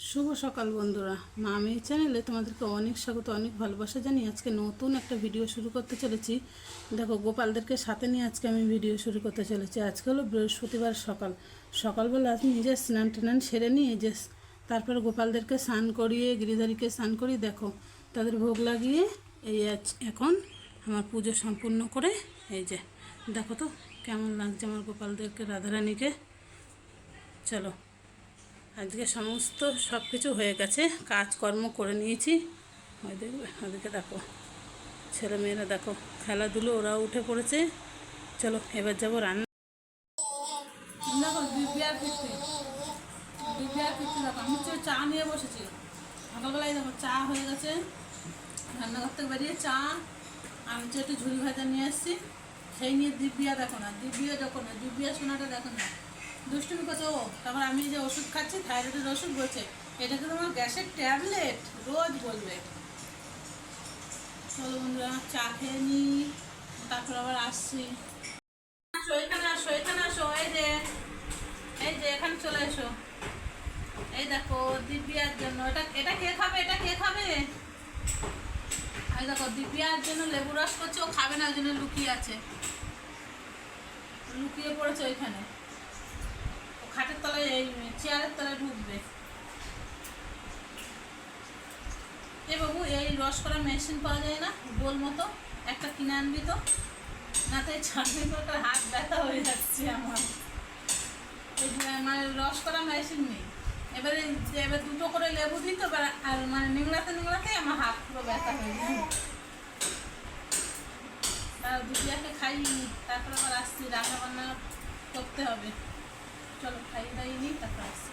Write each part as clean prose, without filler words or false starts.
শুভ সকাল বন্ধুরা, মামি চ্যানেলে তোমাদেরকে অনেক স্বাগত, অনেক ভালোবাসা জানি। আজকে নতুন একটা ভিডিও শুরু করতে চলেছি। দেখো, গোপালদেরকে সাথে নিয়ে আজকে আমি ভিডিও শুরু করতে চলেছি। আজকে হলো বৃহস্পতিবার সকালবেলা আমি নিজে স্নান টান সেরে নিয়ে যে তারপর গোপালদেরকে স্নান করিয়ে, গিরিধারীকে স্নান করিয়ে দেখো তাদের ভোগ লাগিয়ে এই এখন আমার পুজো সম্পূর্ণ করে এই যে দেখো তো কেমন লাগছে আমার গোপালদেরকে, রাধারানীকে। চলো, আজকে সমস্ত সব কিছু হয়ে গেছে, কাজকর্ম করে নিয়েছি। ওই দেখবে, ওদেরকে দেখো, ছেলেমেয়েরা দেখো খেলাধুলো, ওরাও উঠে পড়েছে। চলো এবার যাবো রান্না। দেখো দিব্যার কীর্তি দেখো, আমি চা নিয়ে বসেছি সকালবেলায়। দেখো চা হয়ে গেছে, রান্নাঘর থেকে বেরিয়ে চা, আমি একটু ঝুড়ি ভাজা নিয়ে এসেছি। সেই নিয়ে দিব্যা দেখো না, দিব্যা সোনাটা দেখো না, দুষ্টুমি করছে ও। তারপর আমি যে ওষুধ খাচ্ছি, থাইরয়েডের ওষুধ, বলছে এটা তো তোমার গ্যাসের ট্যাবলেট, রোজ বলবে। চলো বন্ধুরা, চা খেয়ে নিই, তারপর আবার আসছি। এখানে আসো, এই যে এখানে চলে এসো। এই দেখো দিব্যার জন্য, এটা কে খাবে, এই দেখো দিব্যার জন্য লেবু রস করছে, ও খাবে না, ওই জন্য লুকিয়ে পড়েছে ওইখানে। খাটের তলায়, এই চেয়ারের তলায় ঢুকবে। এ বাবু, এই রস করা মেশিন পাওয়া যায় না গোল মতো, একটা কিনে আনবি তো, না তো এই ছাড়বি করে হাত ব্যথা হয়ে যাচ্ছে আমার। এই মানে রস করা মেশিন নেই। এবার দুটো করে লেবু দিত, আর মানে নিংড়াতে আমার হাত পুরো ব্যথা হয়ে যায়। তার দুটিয়াকে খাইয়ে তারপর আবার আসছি, রান্না বান্না করতে হবে। চলো খাইয়ে দাইয়ে নিই, তারপর আসছি।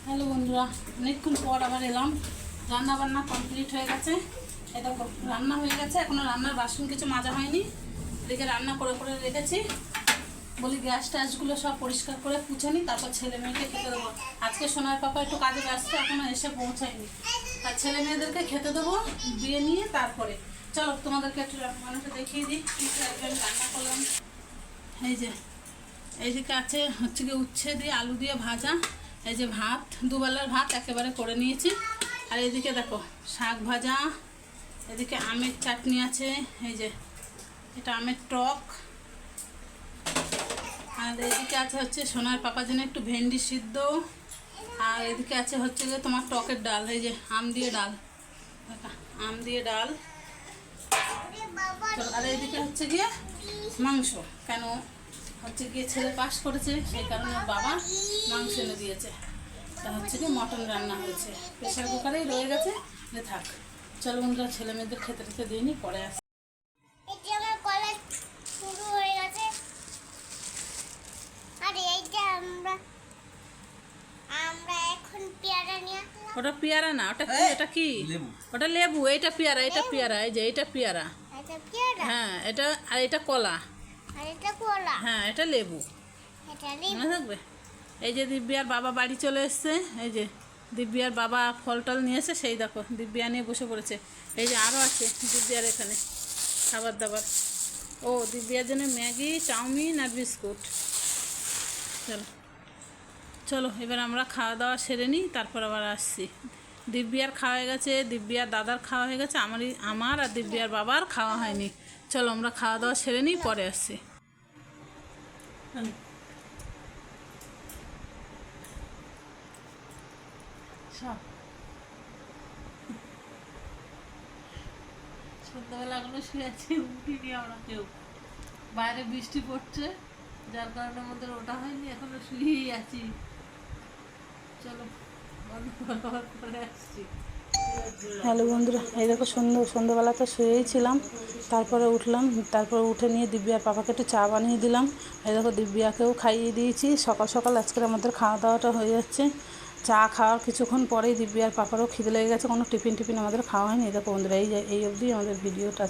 হ্যালো বন্ধুরা, অনেকক্ষণ পর আবার এলাম। রান্না বান্না কমপ্লিট হয়ে গেছে। এই দেখো রান্না হয়ে গেছে, এখনও রান্নার বাসন কিছু মাজা হয়নি। এদিকে রান্না করে রেখেছি। বলি গ্যাস ট্যাসগুলো সব পরিষ্কার করে পুছে নিই, তারপর ছেলে মেয়েকে খেতে দেবো। আজকে সোনার পাপা একটু কাজে ব্যস্ত, এখনও এসে পৌঁছায়নি। আর ছেলে মেয়েদেরকে খেতে দেবো, দিয়ে নিয়ে তারপরে চলো তোমাদেরকে একটু রান্নাটা দেখিয়ে দিই কী রান্না করলাম। এইদিকে আছে হচ্ছে কি উচ্ছে দিয়ে আলু দিয়ে ভাজা। এই যে ভাত, দুবেলার ভাত একেবারে করে নিয়েছি। আর এদিকে দেখো শাক ভাজা, এদিকে আমের চাটনি আছে, এই যে এটা আমের টক। আর এদিকে আছে হচ্ছে সোনার পাপার জন্য একটু ভেন্ডি সিদ্ধ। আর এদিকে আছে হচ্ছে গিয়ে তোমার টকের ডাল, এই যে আম দিয়ে ডাল। আর এদিকে হচ্ছে গিয়ে মাংস, কেন হচ্ছে গিয়ে ছেলে পাস করেছে, সেই কারণে বাবা মাংস এনে দিয়েছে। তা হচ্ছে কি মটন রান্না হয়েছে, প্রেশার কুকারেই রয়ে গেছে। থাক, চলো বন্ধুরা ছেলে মেয়েদের খেতে দিয়ে নি, পরে আসে। ওটা পেয়ারা না, ওটা কি, এটা কি, ওটা লেবু। এইটা পেয়ারা, এই যে এটা পেয়ারা। হ্যাঁ এটা, আর এটা কলা। হ্যাঁ এটা লেবু, মনে থাকবে। এই যে দিব্যার বাবা বাড়ি চলে এসছে, এই যে দিব্যার বাবা ফল টল নিয়েছে, সেই দেখো দিব্যা নিয়ে বসে পড়েছে। এই যে আরও আছে দিব্যার এখানে খাবার দাবার। ও দিব্যার জন্য ম্যাগি, চাউমিন আর বিস্কুট। চলো এবার আমরা খাওয়া দাওয়া সেরে নিই, তারপর আবার আসছি। দিব্যার খাওয়া হয়ে গেছে, দিব্যার দাদার খাওয়া হয়ে গেছে, আমার আর দিব্যার বাবার খাওয়া হয়নি। চলো আমরা খাওয়া দাওয়া সেরে নিই, পরে আসছি। সন্ধ্যাবেলাগুলো শুয়ে আছি, উঠিনি আমরা কেউ। বাইরে বৃষ্টি পড়ছে, যার কারণে আমাদের ওটা হয়নি, এখনো শুয়েই আছি। চলো পরে আসছি। হ্যালো বন্ধুরা, এই দেখো সন্ধ্যাবেলা তো শুয়েই ছিলাম, তারপরে উঠলাম, তারপরে উঠে নিয়ে দিব্যার পাপাকে একটু চা বানিয়ে দিলাম। এই দেখো দিব্যাকেও খাইয়ে দিয়েছি। সকাল সকাল আজকের আমাদের খাওয়া দাওয়াটা হয়ে যাচ্ছে। চা খাওয়ার কিছুক্ষণ পরেই দিব্যি আর পাপারও খিদে লেগে গেছে, কোনো টিফিন আমাদের খাওয়া হয়নি। দেখো বন্ধুরা, এই অবধি আমাদের ভিডিওটা।